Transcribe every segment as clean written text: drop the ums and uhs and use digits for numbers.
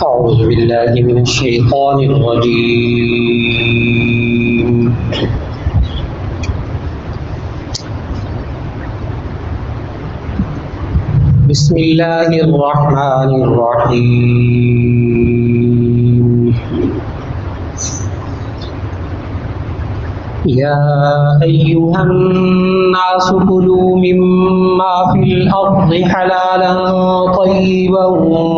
أعوذ بالله من الشيطان الرجيم. بسم الله الرحمن الرحيم. يا أيها الناس كلوا مما في الأرض حلالا طيبا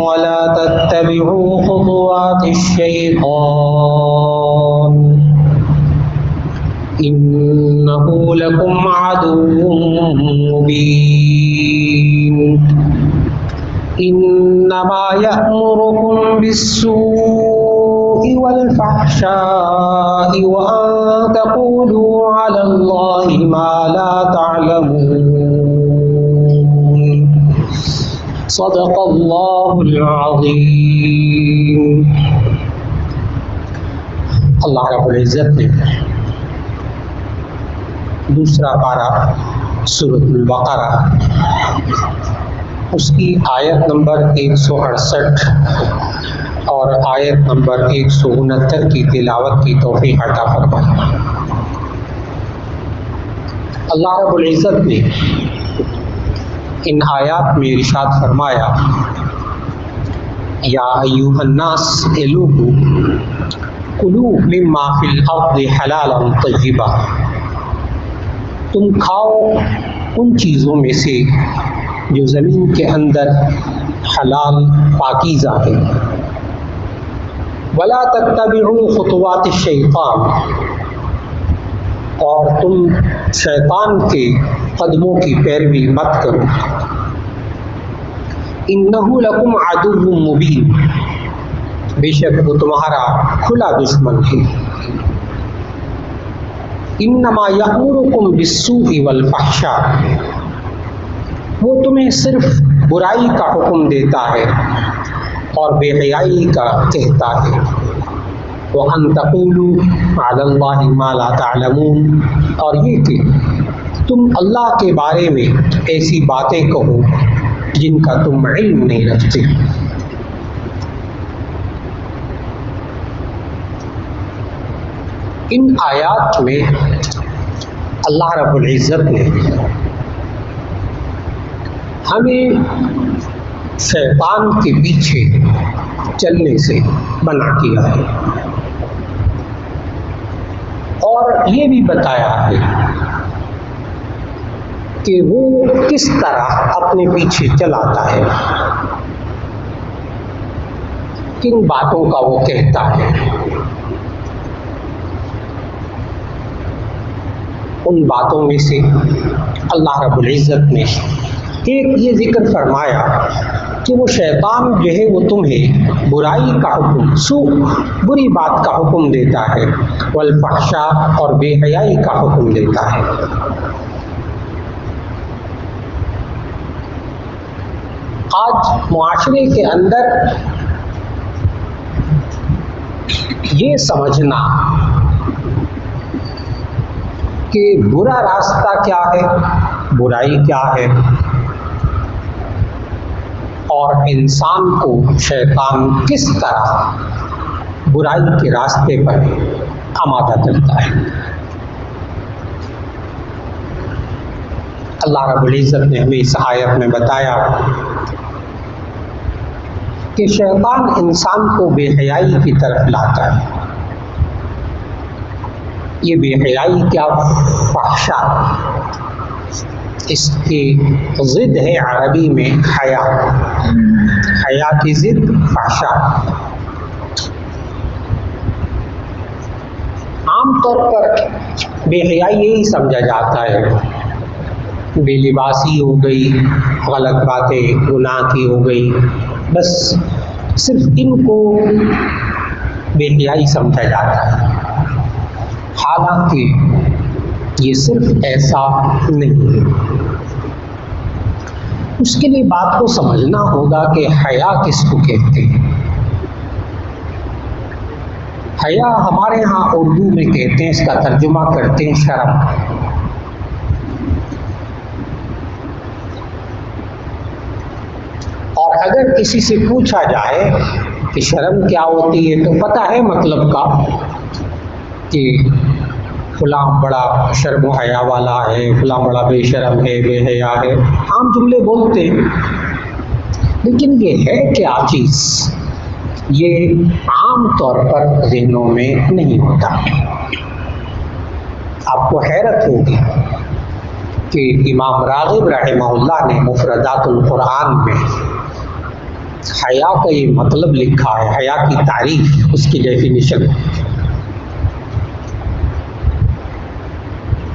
ولا تتبعوا خطوات الشيطان إنه لكم عدو مبين. إنما يأمركم بالسوء والفحشاء وأن تقولوا على الله ما لا تعلمون. صدق اللہ العظیم. اللہ رب العزت نے دوسرا پارہ سورۃ البقرہ اس کی آیت نمبر 168 اور آیت نمبر 169 کی تلاوت کی توفیق عطا فرمائی. اللہ رب العزت نے ان آیات میں ارشاد فرمایا یا ایھا الناس کلوا مما فی الارض حلالا طیبا، تم کھاؤ ان چیزوں میں سے جو زمین کے اندر حلال پاکیزہ ہے. ولا تتبعوا خطوات الشیطان، اور تم شیطان کے قدموں کی پیروی مت کرو. انہ لکم عدو مبین، بے شک وہ تمہارا کھلا دشمن ہے. انما یأمرکم بالسوء والفحشاء، وہ تمہیں صرف برائی کا حکم دیتا ہے اور بے حیائی کا کہتا ہے. وَأَن تَقُولُوا عَلَى اللَّهِ مَا لَا تَعْلَمُونَ، اور یہ کہ تم اللہ کے بارے میں ایسی باتیں کہو جن کا تم علم نہیں رکھتے. ان آیات میں اللہ رب العزت نے ہمیں شیطان کے پیچھے چلنے سے منع کیا ہے اور یہ بھی بتایا ہے کہ وہ کس طرح اپنے پیچھے چلاتا ہے، کن باتوں کا وہ کہتا ہے. ان باتوں میں سے اللہ رب العزت نے ایک یہ ذکر فرمایا کہ وہ شیطان جو ہے وہ تمہیں برائی کا حکم، بری بات کا حکم دیتا ہے، والفحشاء اور بے حیائی کا حکم دیتا ہے. آج معاشرے کے اندر یہ سمجھنا کہ برا راستہ کیا ہے، برائی کیا ہے، اور انسان کو شیطان کس طرح برائی کے راستے پر آمادہ کرتا ہے. اللہ رب العزت نے ہمیں اس آیت میں بتایا کہ شیطان انسان کو بے حیائی کی طرف لاتا ہے. یہ بے حیائی کیا، فحشا، اس کی ضد ہے عربی میں حیا، حیا کی ضد فحشا. عام طور پر بے حیائی یہی سمجھا جاتا ہے، بے لباسی ہو گئی، غلط باتیں گناہ کی ہو گئی، بس صرف ان کو بے حیائی سمجھا جاتا ہے. حالانکہ یہ صرف ایسا نہیں ہے. اس کے لیے بات کو سمجھنا ہوگا کہ حیا کس کو کہتے ہیں. حیا ہمارے ہاں اردو میں کہتے ہیں، اس کا ترجمہ کرتے ہیں شرم. اور اگر کسی سے پوچھا جائے کہ شرم کیا ہوتی ہے تو پتہ ہے مطلب کا کہ فلاں بڑا شرم و حیا والا ہے، فلاں بڑا بے شرم ہے، بے حیا ہے، عام جملے بولتے ہیں، لیکن یہ ہے کیا چیز؟ یہ عام طور پر ذہنوں میں نہیں ہوتا۔ آپ کو حیرت ہوگی کہ امام راغب رحمہ اللہ نے مفردات القرآن میں حیا کا یہ مطلب لکھا ہے، حیا کی تعریف، اس کی ڈیفینیشن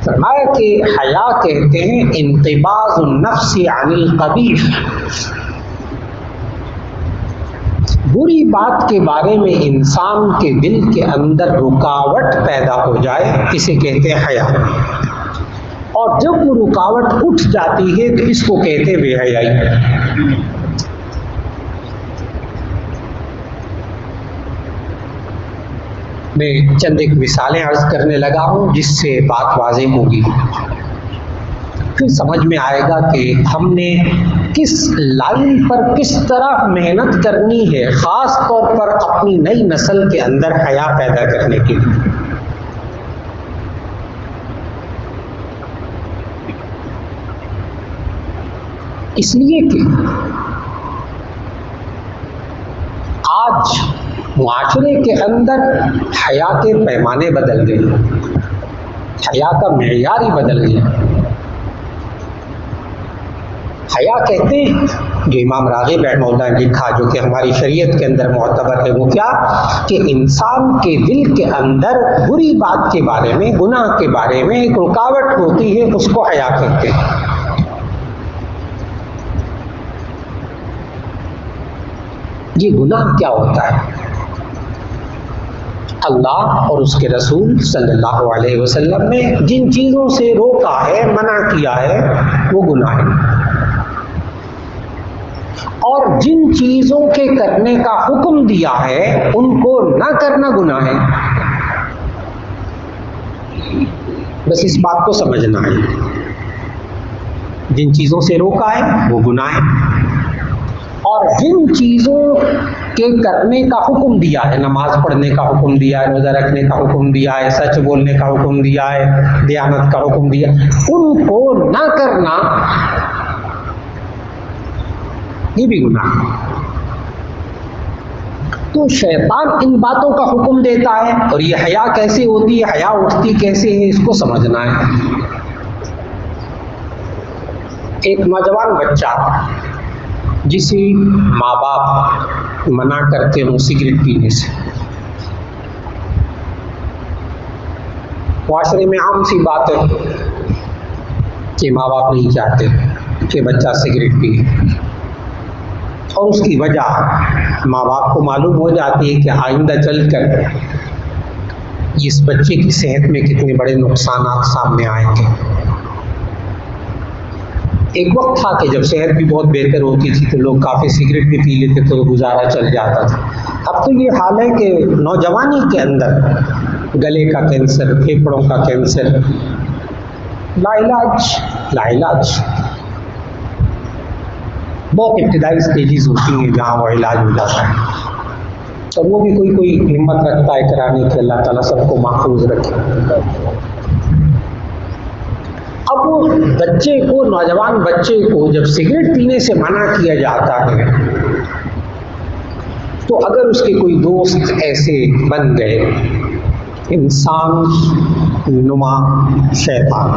فرمایا کہ حیا کہتے ہیں انقباض النفس عن القبیح، بری بات کے بارے میں انسان کے دل کے اندر رکاوٹ پیدا ہو جائے، اسے کہتے ہیں حیا، اور جب وہ رکاوٹ اٹھ جاتی ہے تو اس کو کہتے ہیں بے حیائی۔ میں چند ایک مثالیں عرض کرنے لگا ہوں جس سے بات واضح ہوگی، پھر سمجھ میں آئے گا کہ ہم نے کس لائن پر کس طرح محنت کرنی ہے، خاص طور پر اپنی نئی نسل کے اندر حیا پیدا کرنے کے لیے۔ اس لیے کہ آج معاشرے کے اندر حیا کے پیمانے بدل گئے، حیا کا معیار ہی بدل گیا۔ حیا کہتے ہیں جو امام راغب رحمہ اللہ نے لکھا، جو کہ ہماری شریعت کے اندر معتبر ہے، وہ کیا کہ انسان کے دل کے اندر بری بات کے بارے میں، گناہ کے بارے میں ایک رکاوٹ ہوتی ہے، اس کو حیا کہتے ہیں۔ یہ گناہ کیا ہوتا ہے؟ اللہ اور اس کے رسول صلی اللہ علیہ وسلم نے جن چیزوں سے روکا ہے، منع کیا ہے، وہ گناہ ہے، اور جن چیزوں کے کرنے کا حکم دیا ہے ان کو نہ کرنا گناہ ہے۔ بس اس بات کو سمجھنا ہے، جن چیزوں سے روکا ہے وہ گناہ ہے، اور جن چیزوں کے کرنے کا حکم دیا ہے، نماز پڑھنے کا حکم دیا ہے، روزہ رکھنے کا حکم دیا ہے، سچ بولنے کا حکم دیا ہے، دیانت کا حکم دیا، ان کو نہ کرنا یہ بھی گناہ ہے۔ تو شیطان ان باتوں کا حکم دیتا ہے، اور یہ حیا کیسے ہوتی ہے، حیا اٹھتی کیسے ہے، اس کو سمجھنا ہے۔ ایک نوجوان بچہ جسے ماں باپ منع کرتے ہوں سگریٹ پینے سے، معاشرے میں عام سی بات ہے کہ ماں باپ نہیں چاہتے کہ بچہ سگریٹ پیے، اور اس کی وجہ ماں باپ کو معلوم ہو جاتی ہے کہ آئندہ چل کر اس بچے کی صحت میں کتنے بڑے نقصانات سامنے آئیں گے۔ ایک وقت تھا کہ جب صحت بھی بہت بہتر ہوتی تھی تو لوگ کافی سگریٹ بھی پی لیتے تھے تو گزارا چل جاتا تھا۔ اب تو یہ حال ہے کہ نوجوانی کے اندر گلے کا کینسر، پھیپھڑوں کا کینسر، لا علاج بہت ابتدائی اسٹیجز ہوتی ہیں جہاں وہ علاج ہو جاتا ہے، اور وہ بھی کوئی ہمت رکھتا ہے کرانے کی۔ اللہ تعالیٰ سب کو محفوظ رکھے۔ اب وہ بچے کو، نوجوان بچے کو جب سگریٹ پینے سے منع کیا جاتا ہے تو اگر اس کے کوئی دوست ایسے بن گئے، انسان نما شیطان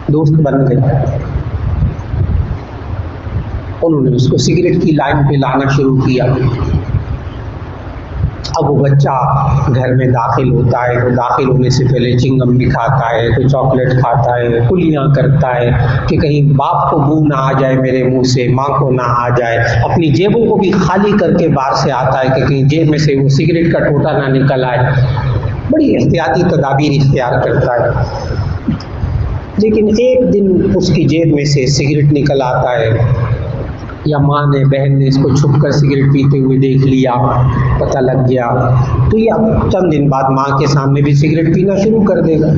دوست بن گئے، انہوں نے اس کو سگریٹ کی لائن پہ لانا شروع کیا۔ اب وہ بچہ گھر میں داخل ہوتا ہے تو داخل ہونے سے پہلے چنگم بھی کھاتا ہے، کوئی چاکلیٹ کھاتا ہے، کلیاں کرتا ہے کہ کہیں باپ کو بو نہ آ جائے میرے منہ سے، ماں کو نہ آ جائے، اپنی جیبوں کو بھی خالی کر کے باہر سے آتا ہے کہ کہیں جیب میں سے وہ سگریٹ کا ٹوٹا نہ نکل آئے، بڑی احتیاطی تدابیر اختیار کرتا ہے۔ لیکن ایک دن اس کی جیب میں سے سگریٹ نکل آتا ہے، یا ماں نے، بہن نے اس کو چھپ کر سگریٹ پیتے ہوئے دیکھ لیا، پتہ لگ گیا، تو یہ اب چند دن بعد ماں کے سامنے بھی سگریٹ پینا شروع کر دے گا۔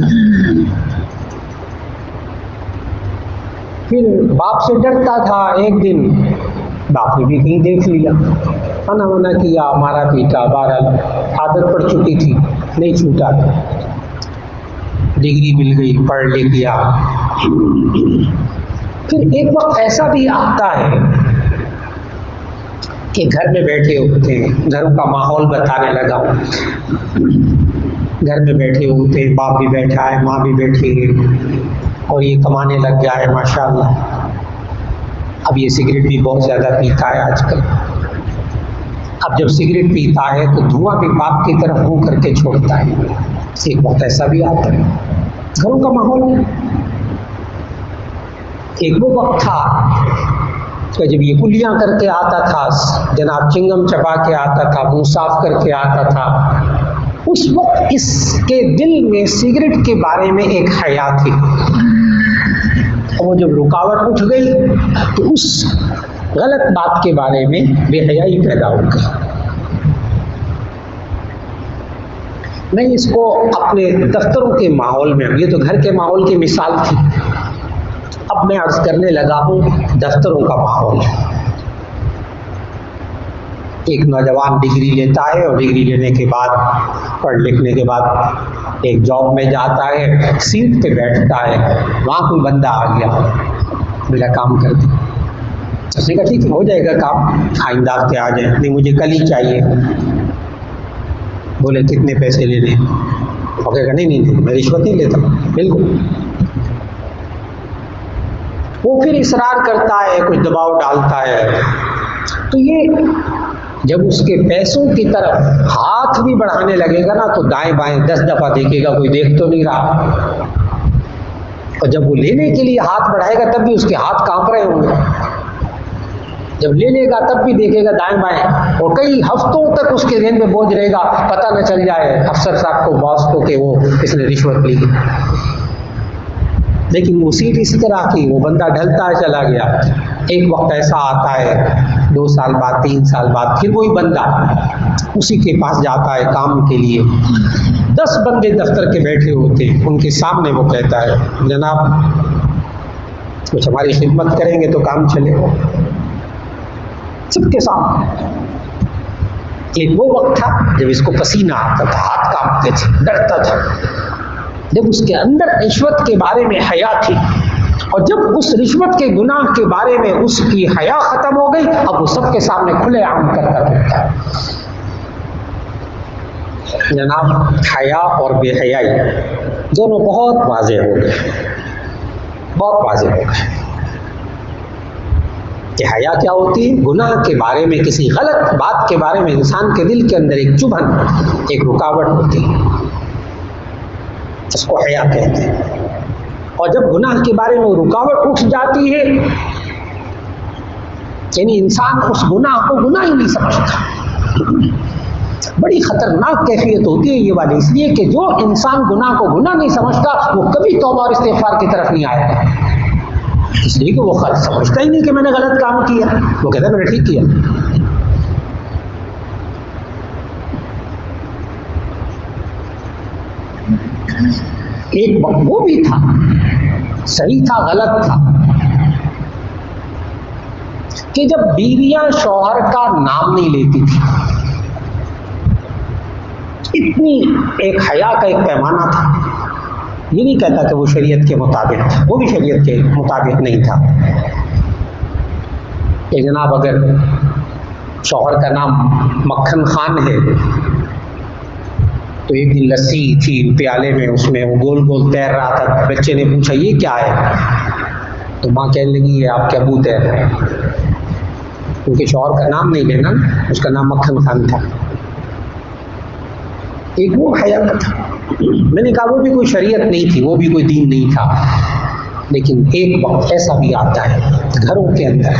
پھر باپ سے ڈرتا تھا، ایک دن باپ نے بھی کہیں دیکھ لیا، منع منع کیا، ہمارا پیٹا، بہرحال عادت پڑ چکی تھی، نہیں چھوٹا، ڈگری مل گئی، پڑھ لکھ گیا۔ پھر ایک وقت ایسا بھی آتا ہے کہ گھر میں بیٹھے ہوتے ہیں، گھروں کا ماحول بتانے لگا، گھر میں بیٹھے ہوتے ہیں، باپ بھی بیٹھا ہے، ماں بھی بیٹھی ہے، اور یہ کمانے لگ گیا ہے ماشاءاللہ۔ اب یہ سگریٹ بھی بہت زیادہ پیتا ہے آج کل۔ اب جب سگریٹ پیتا ہے تو دھواں بھی باپ کی طرف منہ کر کے چھوڑتا ہے۔ ایک وقت ایسا بھی آتا ہے، گھروں کا ماحول۔ ایک وہ وقت تھا کہ جب یہ کلیاں کر کے آتا تھا، جناب چنگم چبا کے آتا تھا، منہ صاف کر کے آتا تھا، اس وقت اس کے دل میں سگریٹ کے بارے میں ایک حیا تھی۔ اور جب رکاوٹ اٹھ گئی تو اس غلط بات کے بارے میں بے حیائی پیدا ہو گئی۔ میں اس کو اپنے دفتروں کے ماحول میں، یہ تو گھر کے ماحول کی مثال تھی، اب میں عرض کرنے لگا ہوں دفتروں کا ماحول۔ ایک نوجوان ڈگری لیتا ہے، اور ڈگری لینے کے بعد، پڑھ لکھنے کے بعد ایک جاب میں جاتا ہے، سیٹ پہ بیٹھتا ہے، وہاں کوئی بندہ آ گیا، میرا کام کر دے۔ اس نے کہا ٹھیک ہے، ہو جائے گا کام، آئندہ آپ کے آ جائیں۔ نہیں، مجھے کل ہی چاہیے۔ بولے کتنے پیسے لے لیں؟ وہ کہے گا نہیں، میں رشوت نہیں لیتا، بالکل۔ وہ پھر اصرار کرتا ہے، کچھ دباؤ ڈالتا ہے، تو یہ جب اس کے پیسوں کی طرف ہاتھ بھی بڑھانے لگے گا نا، تو دائیں بائیں 10 دفعہ دیکھے گا، کوئی دیکھ تو نہیں رہا۔ اور جب وہ لینے کے لیے ہاتھ بڑھائے گا تب بھی اس کے ہاتھ کانپ رہے ہوں گے، جب لے لے گا تب بھی دیکھے گا دائیں بائیں، اور کئی ہفتوں تک اس کے ذہن میں بوجھ رہے گا، پتہ نہ چل جائے افسر صاحب کو، باس کو، کہ وہ اس نے رشوت لی۔ لیکن وہ سیٹ اسی طرح کی، وہ بندہ ڈھلتا چلا گیا۔ ایک وقت ایسا آتا ہے 2 سال بعد، 3 سال بعد، پھر وہی بندہ اسی کے پاس جاتا ہے کام کے لیے۔ 10 بندے دفتر کے بیٹھے ہوتے ہیں، ان کے سامنے وہ کہتا ہے جناب کچھ ہماری خدمت کریں گے تو کام چلے گا، سب کے سامنے۔ ایک وہ وقت تھا جب اس کو پسینہ آتا تھا، ہاتھ کانپتے تھے، ڈرتا تھا، جب اس کے اندر رشوت کے بارے میں حیا تھی، اور جب اس رشوت کے گناہ کے بارے میں اس کی حیا ختم ہو گئی، اب وہ سب کے سامنے کھلے عام کرتا پھرتا ہے۔ جناب حیا اور بے حیائی دونوں بہت واضح ہو گئے، بہت واضح ہو گئے کہ حیا کیا ہوتی ہے؟ گناہ کے بارے میں، کسی غلط بات کے بارے میں انسان کے دل کے اندر ایک چبھن، ایک رکاوٹ ہوتی ہے، اس کو حیا کہتے ہیں۔ اور جب گناہ کے بارے میں رکاوٹ اٹھ جاتی ہے، یعنی انسان اس گناہ کو گناہ ہی نہیں سمجھتا، بڑی خطرناک کیفیت ہوتی ہے یہ والی، اس لیے کہ جو انسان گناہ کو گناہ نہیں سمجھتا وہ کبھی توبہ اور استغفار کی طرف نہیں آئے گا، اس لیے کہ وہ سمجھتا ہی نہیں کہ میں نے غلط کام کیا، وہ کہتا ہے میں نے ٹھیک کیا۔ ایک وقت وہ بھی تھا، صحیح تھا غلط تھا، کہ جب بیویاں شوہر کا نام نہیں لیتی تھی، اتنی ایک حیا کا ایک پیمانہ تھا۔ یہ نہیں کہتا کہ وہ شریعت کے مطابق تھا، وہ بھی شریعت کے مطابق نہیں تھا کہ جناب اگر شوہر کا نام مکھن خان ہے تو ایک دن لسی تھی پیالے میں، اس میں وہ گول گول تیر رہا تھا، بچے نے پوچھا یہ کیا ہے، تو ماں کہنے لگی یہ آپ کے ابو تیر رہے ہیں، کیونکہ شوہر کا نام نہیں لینا، اس کا نام مکھن خان تھا۔ ایک وہ حیا تھا، میں نے کہا وہ بھی کوئی شریعت نہیں تھی، وہ بھی کوئی دین نہیں تھا، لیکن ایک وقت ایسا بھی آتا ہے گھروں کے اندر،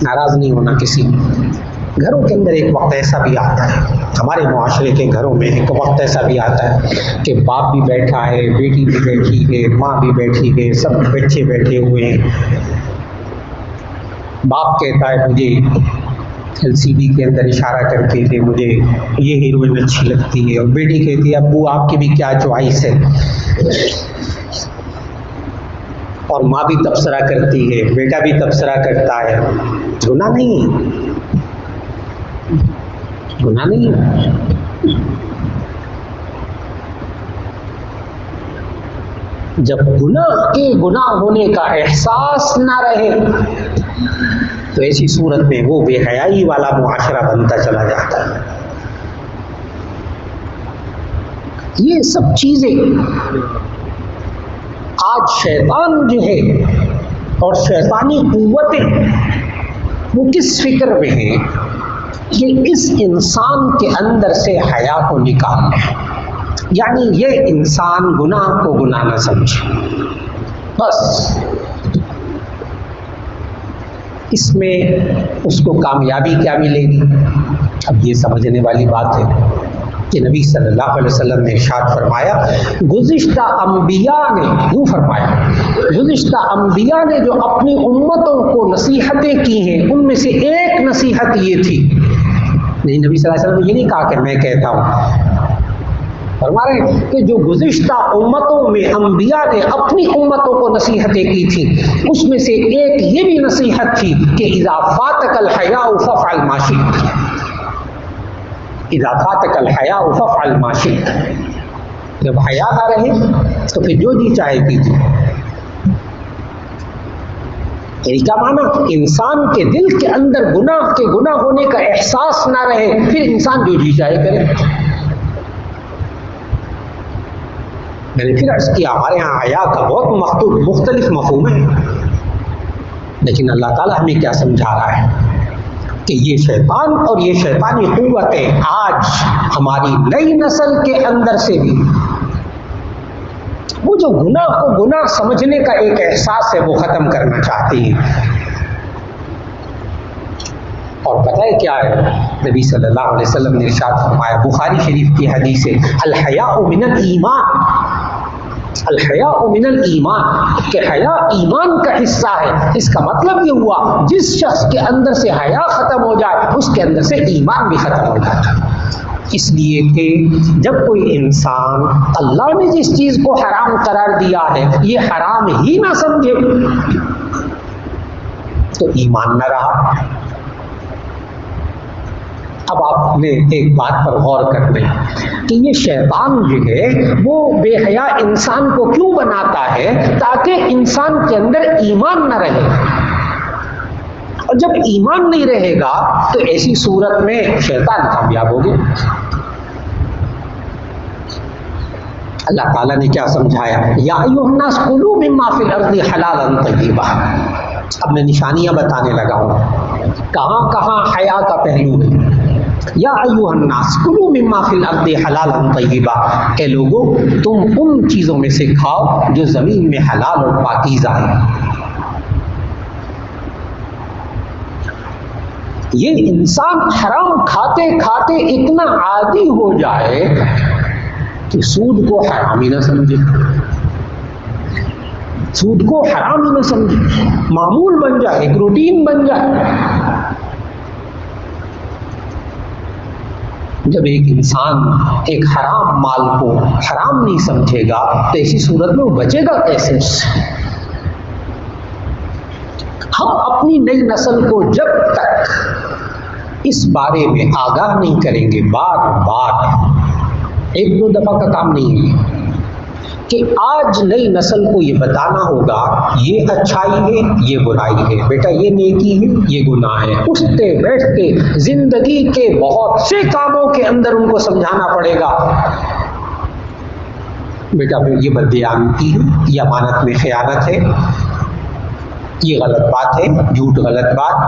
ناراض نہیں ہونا کسی میں، گھروں کے اندر ایک وقت ایسا بھی آتا ہے، ہمارے معاشرے کے گھروں میں ایک وقت ایسا بھی آتا ہے کہ باپ بھی بیٹھا ہے، بیٹی بھی بیٹھی ہے، ماں بھی بیٹھی ہے، سب بچے بیٹھے ہوئے ہیں، باپ کہتا ہے مجھے LCD کے اندر اشارہ کر کے کہ مجھے یہ ہیروئن اچھی لگتی ہے، اور بیٹی کہتی ہے ابو آپ کی بھی کیا چوائس ہے، اور ماں بھی تبصرہ کرتی ہے، بیٹا بھی تبصرہ کرتا ہے، گناہ نہیں ہے، گناہ نہیں ہے۔ جب گناہ ہونے کا احساس نہ رہے تو ایسی صورت میں وہ بے حیائی والا معاشرہ بنتا چلا جاتا ہے۔ یہ سب چیزیں آج شیطان جو ہے اور شیطانی قوتیں وہ کس فکر میں ہیں کہ اس انسان کے اندر سے حیا کو نکالنا ہے، یعنی یہ انسان گناہ کو گناہ نہ سمجھے، بس اس میں اس کو کامیابی کیا ملے گی۔ اب یہ سمجھنے والی بات ہے کہ نبی صلی اللہ علیہ وسلم نے ارشاد فرمایا، گزشتہ انبیاء نے یوں فرمایا، گزشتہ انبیاء نے جو اپنی امتوں کو نصیحتیں کی ہیں ان میں سے ایک نصیحت یہ تھی، نہیں نبی صلی اللہ علیہ وسلم نے یہ نہیں کہا کہ میں کہتا ہوں، فرما رہے ہیں کہ جو گزشتہ امتوں میں انبیاء نے اپنی امتوں کو نصیحتیں کی تھی اس میں سے ایک یہ بھی نصیحت تھی کہ اذا فاتک الحیاء فافعل ما شئت، اذا فاتک الحیاء فافعل ما شئت، جب حیا نہ رہے تو پھر جو جی چاہے کیجیے۔ یعنی کیا مانا، انسان کے دل کے اندر گناہ ہونے کا احساس نہ رہے پھر انسان جو جی چاہے کرے۔ میں نے پھر عرض کیا ہمارے ہاں حیا کا بہت مختلف مفہوم ہے، لیکن اللہ تعالیٰ ہمیں کیا سمجھا رہا ہے کہ یہ شیطان اور یہ شیطانی قوتیں آج ہماری نئی نسل کے اندر سے بھی وہ جو گناہ کو گناہ سمجھنے کا ایک احساس ہے وہ ختم کرنا چاہتی ہیں۔ اور پتہ ہے کیا ہے، نبی صلی اللہ علیہ وسلم نے ارشاد فرمایا، بخاری شریف کی حدیث ہے، الحیاء من الایمان، الحیاء من الایمان، کہ حیا ایمان کا حصہ ہے۔ اس کا مطلب یہ ہوا جس شخص کے اندر سے حیا ختم ہو جائے اس کے اندر سے ایمان بھی ختم ہو جاتا ہے۔ اس لیے کہ جب کوئی انسان اللہ نے جس چیز کو حرام قرار دیا ہے یہ حرام ہی نہ سمجھے تو ایمان نہ رہا۔ اب آپ نے ایک بات پر غور کر لیں کہ یہ شیطان جو ہے وہ بے حیا انسان کو کیوں بناتا ہے، تاکہ انسان کے اندر ایمان نہ رہے، اور جب ایمان نہیں رہے گا تو ایسی صورت میں شیطان کامیاب ہوگی۔ اللہ تعالیٰ نے کیا سمجھایا، یا ایھا الناس کلوا مما فی الارض حلالا طیبا۔ اب میں نشانیاں بتانے لگا ہوں کہاں کہاں حیا کا پہلو ہے۔ یا ایھا الناس کلوا مما فی الارض حلالا طیبا، اے لوگو تم ان چیزوں میں سے کھاؤ جو زمین میں حلال اور پاکیزہ ہیں۔ یہ انسان حرام کھاتے کھاتے اتنا عادی ہو جائے کہ سود کو حرام ہی نہ سمجھے، سود کو حرام ہی نہ سمجھے، معمول بن جائے، ایک روٹین بن جائے۔ جب ایک انسان ایک حرام مال کو حرام نہیں سمجھے گا تو ایسی صورت میں وہ بچے گا کیسے اس سے؟ ہم اپنی نئی نسل کو جب تک اس بارے میں آگاہ نہیں کریں گے، بار بار ایک دو دفعہ کا کام نہیں ہے، کہ آج نئی نسل کو یہ بتانا ہوگا یہ اچھائی ہے یہ برائی ہے، بیٹا یہ نیکی ہے یہ گناہ ہے، اٹھتے بیٹھتے زندگی کے بہت سے کاموں کے اندر ان کو سمجھانا پڑے گا، بیٹا پھر یہ بددیانتی ہے، یہ امانت میں خیانت ہے، یہ غلط بات ہے، جھوٹ غلط بات،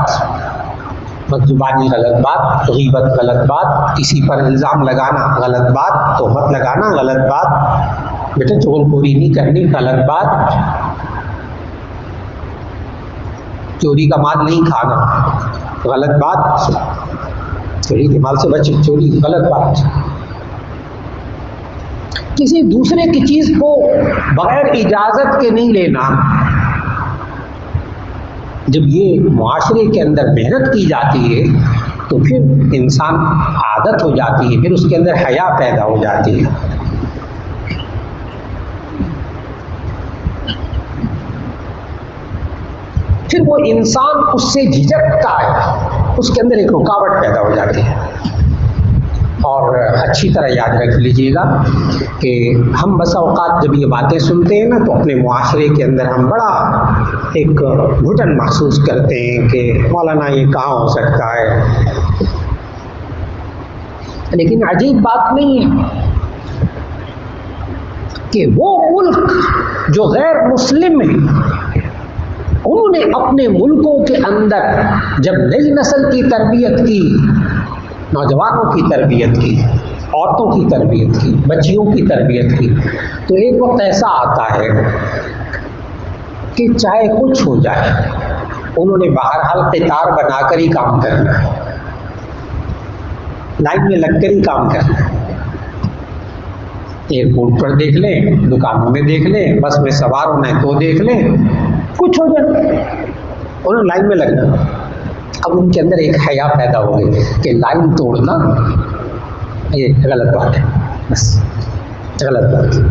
بدزبانی غلط بات، غیبت غلط بات، کسی پر الزام لگانا غلط بات، تہمت لگانا غلط بات، بیٹا چغل خوری نہیں کرنی غلط بات، چوری کا مال نہیں کھانا غلط بات، چوری کے مال سے بچے، چوری غلط بات، کسی دوسرے کی چیز کو بغیر اجازت کے نہیں لینا۔ جب یہ معاشرے کے اندر محنت کی جاتی ہے تو پھر انسان عادت ہو جاتی ہے، پھر اس کے اندر حیا پیدا ہو جاتی ہے۔ پھر وہ انسان اس سے جھجکتا ہے، اس کے اندر ایک رکاوٹ پیدا ہو جاتی ہے۔ اور اچھی طرح یاد رکھ لیجیے گا کہ ہم بسا اوقات جب یہ باتیں سنتے ہیں نا تو اپنے معاشرے کے اندر ہم بڑا ایک گھٹن محسوس کرتے ہیں کہ مولانا یہ کہاں ہو سکتا ہے، لیکن عجیب بات نہیں ہے کہ وہ ملک جو غیر مسلم ہیں، انہوں نے اپنے ملکوں کے اندر جب نئی نسل کی تربیت کی، نوجوانوں کی تربیت کی، عورتوں کی تربیت کی، بچیوں کی تربیت کی، تو ایک وقت ایسا آتا ہے کہ چاہے کچھ ہو جائے انہوں نے بہرحال قطار بنا کر ہی کام کرنا ہے، لائن میں لگ کر ہی کام کرنا ہے۔ ایئرپورٹ پر دیکھ لیں، دکانوں میں دیکھ لیں، بس میں سوار ہونا ہے تو دیکھ لیں، کچھ ہو جائے انہوں نے لائن میں لگنا۔ اب ان کے اندر ایک حیا پیدا ہو گئی کہ لائن توڑنا یہ غلط بات ہے، بس غلط بات ہے،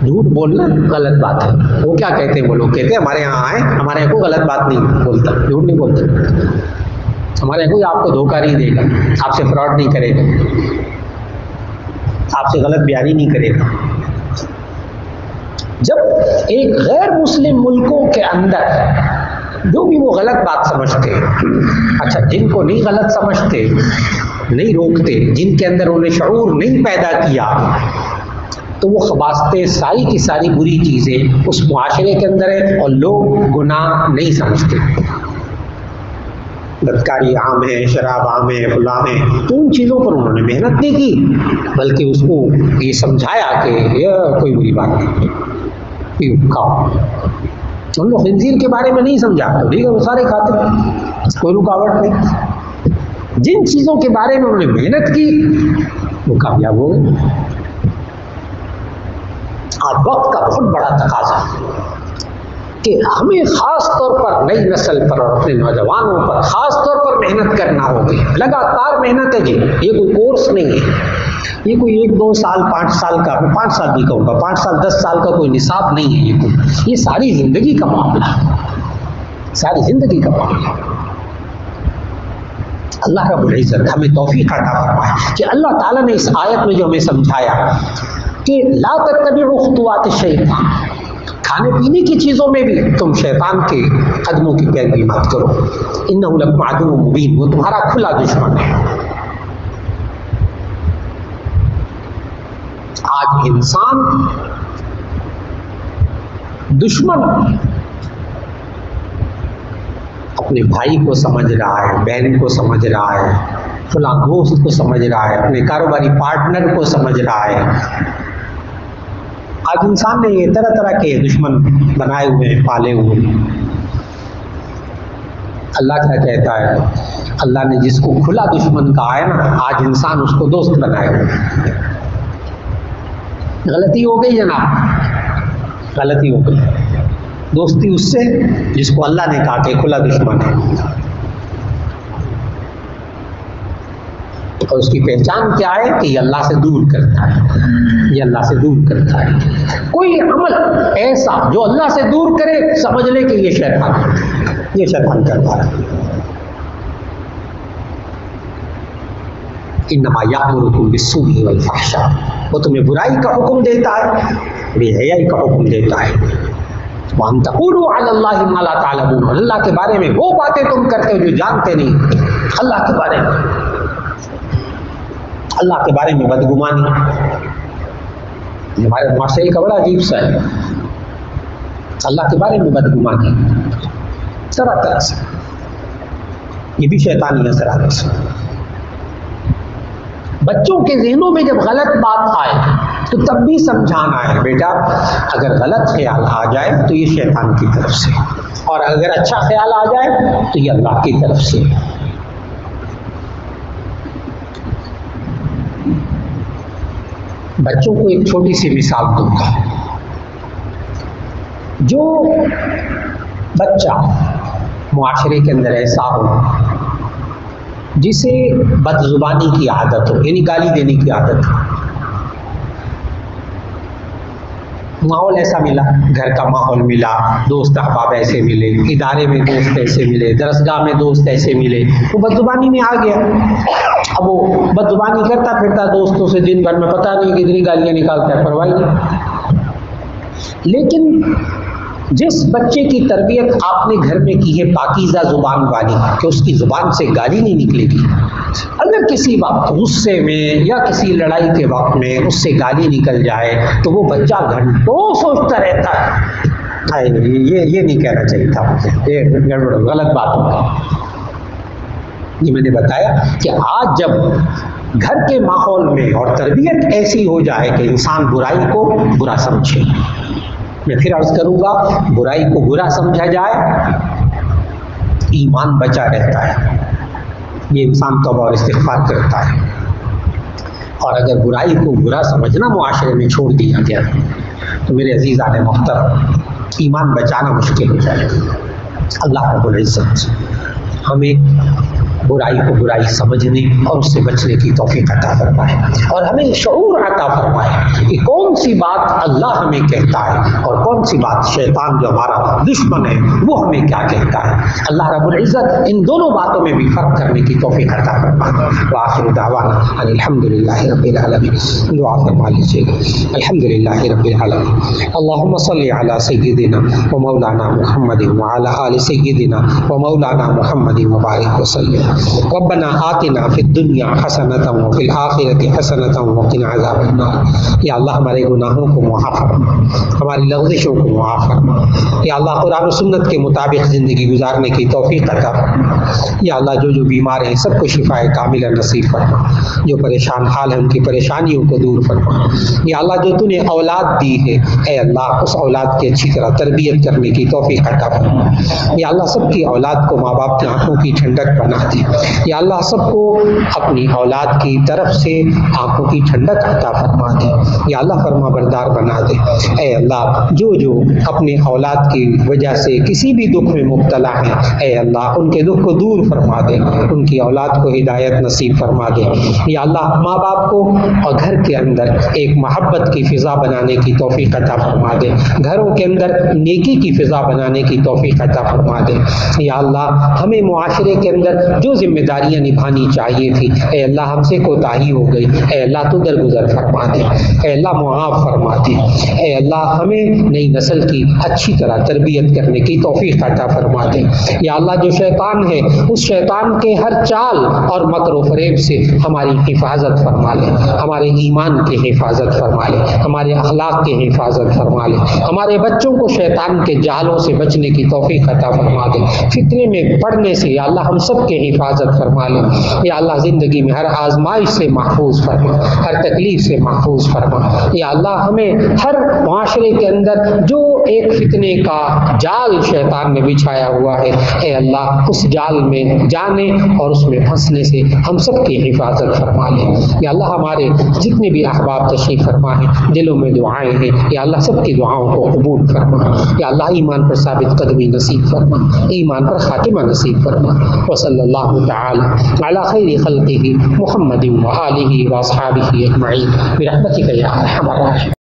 جھوٹ بولنا غلط بات ہے۔ وہ کیا کہتے ہیں، وہ لوگ کہتے ہیں ہمارے یہاں آئیں، ہمارے یہاں کوئی غلط بات نہیں بولتا، جھوٹ نہیں بولتے، ہمارے یہاں کوئی آپ کو دھوکہ نہیں دے گا، آپ سے فراڈ نہیں کرے گا، آپ سے غلط بیانی نہیں کرے گا۔ جب ایک غیر مسلم ملکوں کے اندر جو بھی وہ غلط بات سمجھتے، اچھا جن کو نہیں غلط سمجھتے، نہیں روکتے، جن کے اندر انہیں شعور نہیں پیدا کیا، تو وہ خباثتیں ساری کی ساری بری چیزیں اس معاشرے کے اندر ہے اور لوگ گناہ نہیں سمجھتے۔ بدکاری عام ہے، شراب عام ہے، فلاں ہے، تو ان چیزوں پر انہوں نے محنت نہیں کی، بلکہ اس کو یہ سمجھایا کہ یہ کوئی بری بات نہیں، کھاؤ۔ ان لوگ خنزیر کے بارے میں نہیں سمجھا، ٹھیک ہے وہ سارے کھاتے ہیں، کوئی رکاوٹ نہیں۔ جن چیزوں کے بارے میں انہوں نے محنت کی وہ کامیاب ہو گئے۔ آج وقت کا بہت بڑا تقاضا کہ ہمیں خاص طور پر نئی نسل پر اور اپنے نوجوانوں پر خاص طور پر محنت کرنا ہوگی، لگاتار محنت ہے جی، یہ کوئی کورس نہیں ہے، یہ کوئی 1-2 سال 5 سال کا، 5 سال بھی کہوں گا، 5 سال 10 سال کا کوئی نصاب نہیں ہے، یہ ساری زندگی کا معاملہ ہے، ساری زندگی کا معاملہ ہے۔ اللہ رب العزت ہمیں توفیق عطا فرمائے کہ اللہ تعالیٰ نے اس آیت میں جو ہمیں سمجھایا کہ لا تتبعوا خطوات الشیطان، کھانے پینے کی چیزوں میں بھی تم شیطان کے قدموں کی پیروی مت کرو، انہ لکم عدو مبین، وہ تمہارا کھلا دشمن ہے۔ آج انسان دشمن اپنے بھائی کو سمجھ رہا ہے، بہن کو سمجھ رہا ہے، فلاں دوست کو سمجھ رہا ہے، اپنے کاروباری پارٹنر کو سمجھ رہا ہے۔ آج انسان نے یہ طرح طرح کے دشمن بنائے ہوئے ہیں، پالے ہوئے ہیں۔ اللہ کیا کہتا ہے، اللہ نے جس کو کھلا دشمن کہا ہے نا، آج انسان اس کو دوست بنائے ہوئے۔ غلطی ہو گئی جناب، غلطی ہو گئی، دوستی اس سے جس کو اللہ نے کہا کہ کھلا دشمن ہے۔ اور اس کی پہچان کیا ہے کہ یہ اللہ سے دور کرتا ہے، یہ اللہ سے دور کرتا ہے۔ کوئی عمل ایسا جو اللہ سے دور کرے، سمجھ لے کہ یہ شیطان کرتا ہے۔ انما یأمرکم بالسوء والفحشاء، وہ تمہیں برائی کا حکم دیتا ہے، بے حیائی کا حکم دیتا ہے۔ وَأَن تَقُولُوا عَلَى اللَّهِ مَا لَا تَعْلَمُونَ، اللہ کے بارے میں وہ باتیں تم کرتے ہو جو جانتے نہیں، اللہ کے بارے میں، اللہ کے بارے میں بدگمانی۔ ہمارے معاشرے کا بڑا عجیب سا ہے، اللہ کے بارے میں بدگمانی طرح طرح سے، یہ بھی شیطانی اثرات سے۔ بچوں کے ذہنوں میں جب غلط بات آئے تو تب بھی سمجھانا ہے، بیٹا اگر غلط خیال آ جائے تو یہ شیطان کی طرف سے، اور اگر اچھا خیال آ جائے تو یہ اللہ کی طرف سے۔ بچوں کو ایک چھوٹی سی مثال دوں گا۔ جو بچہ معاشرے کے اندر ایسا ہو جسے بد زبانی کی عادت ہو، یعنی گالی دینے کی عادت ہو، ماحول ایسا ملا، گھر کا ماحول ملا، دوست احباب ایسے ملے، ادارے میں دوست ایسے ملے، درسگاہ میں دوست ایسے ملے، وہ بدزبانی میں آ گیا۔ اب وہ بدزبانی کرتا پھرتا دوستوں سے دن بھر میں، پتہ نہیں کتنی گالیاں نکالتا ہے، پرواہ نہیں۔ لیکن جس بچے کی تربیت آپ نے گھر میں کی ہے پاکیزہ زبان والی، کہ اس کی زبان سے گالی نہیں نکلے گی، اگر کسی وقت غصے میں یا کسی لڑائی کے وقت میں اس سے گالی نکل جائے تو وہ بچہ گھنٹوں سوچتا رہتا ہے، یہ نہیں کہنا چاہیے تھا، یہ گڑبڑ غلط بات ہوگا۔ یہ میں نے بتایا کہ آج جب گھر کے ماحول میں اور تربیت ایسی ہو جائے کہ انسان برائی کو برا سمجھے، میں پھر عرض کروں گا، برائی کو برا سمجھا جائے ایمان بچا رہتا ہے، یہ انسان توبہ اور استغفار کرتا ہے، اور اگر برائی کو برا سمجھنا معاشرے میں چھوڑ دیا گیا تو میرے عزیزان محترم ایمان بچانا مشکل ہو جائے گا۔ اللہ رب العزت ہمیں برائی کو برائی سمجھنے اور اس سے بچنے کی توفیق عطا فرمائے، اور ہمیں شعور عطا فرمائے کہ کون سی بات اللہ ہمیں کہتا ہے اور کون سی بات شیطان جو ہمارا دشمن ہے وہ ہمیں کیا کہتا ہے۔ اللہ رب العزت ان دونوں باتوں میں بھی فرق کرنے کی توفیق عطا فرمائے۔ وآخر دعوانا ان الحمدللہ رب العالمین۔ دعا فرما لیجیے گا۔ الحمدللہ رب العالمین، اللہم صلی علی سیدنا و مولانا محمد وعلی آل سیدنا و مولانا محمد وبارک وسلم۔ ربنا آتنا فی الدنیا حسنۃ وفی الآخرۃ حسنۃ وقنا عذاب النار۔ یا اللہ ہمارے گناہوں کو معاف فرما، ہماری لغزشوں کو معاف فرما۔ یا اللہ قرآن و سنت کے مطابق زندگی گزارنے کی توفیق عطا فرما۔ یا اللہ جو بیمار ہیں سب کو شفائے کاملہ نصیب فرما، جو پریشان حال ہیں ان کی پریشانیوں کو دور فرما۔ یا اللہ جو تو نے اولاد دی ہے، اے اللہ اس اولاد کی اچھی طرح تربیت کرنے کی توفیق عطا فرما۔ یا اللہ سب کی اولاد کو ماں باپ کی آنکھوں کی ٹھنڈک بنا دے۔ یا اللہ سب کو اپنی اولاد کی طرف سے آنکھوں کی ٹھنڈک عطا فرما دے۔ یا اللہ فرما بردار بنا دے۔ اے اللہ جو اپنے اولاد کی وجہ سے کسی بھی دکھ میں مبتلا ہیں، اے اللہ ان کے دکھ کو دور فرما دے، ان کی اولاد کو ہدایت نصیب فرما دے۔ یا اللہ ماں باپ کو اور گھر کے اندر ایک محبت کی فضا بنانے کی توفیق عطا فرما دے، گھروں کے اندر نیکی کی فضا بنانے کی توفیق عطا فرما دے۔ یا اللہ ہمیں معاشرے کے اندر جو ذمہ داریاں نبھانی چاہیے تھی، اے اللہ ہم سے کوتاہی ہو گئی، اے اللہ تو درگزر فرما دے، اے اللہ معاف فرما دے۔ اے اللہ ہمیں نئی نسل کی اچھی طرح تربیت کرنے کی توفیق عطا فرما دے۔ یا اللہ جو شیطان ہے اس شیطان کے ہر چال اور مکر و فریب سے ہماری حفاظت فرما لے، ہمارے ایمان کی حفاظت فرما لے، ہمارے اخلاق کی حفاظت فرما لے، ہمارے بچوں کو شیطان کے جالوں سے بچنے کی توفیق عطا فرما دے، فتنے میں پڑنے سے یا اللہ ہم سب کے حفاظت فرما لے۔ یا اللہ زندگی میں ہر آزمائش سے محفوظ فرما، ہر تکلیف سے محفوظ فرما۔ یا اللہ ہمیں ہر معاشرے کے اندر جو ایک فتنے کا جال شیطان نے بچھایا ہوا ہے، اے اللہ اس جال میں جانے اور اس میں پھنسنے سے ہم سب کی حفاظت فرما لے۔ یا اللہ ہمارے جتنے بھی احباب تشریف فرما ہیں، دلوں میں دعائیں ہیں، یا اللہ سب کی دعاؤں کو قبول فرما۔ یا اللہ ایمان پر ثابت قدمی نصیب فرما، ایمان پر خاتمہ نصیب فرما۔ وصلی اللہ تعالی علی خیر خلقہ محمد وآلہ واصحابہ اجمعین برحمتک یا ارحم الراحمین۔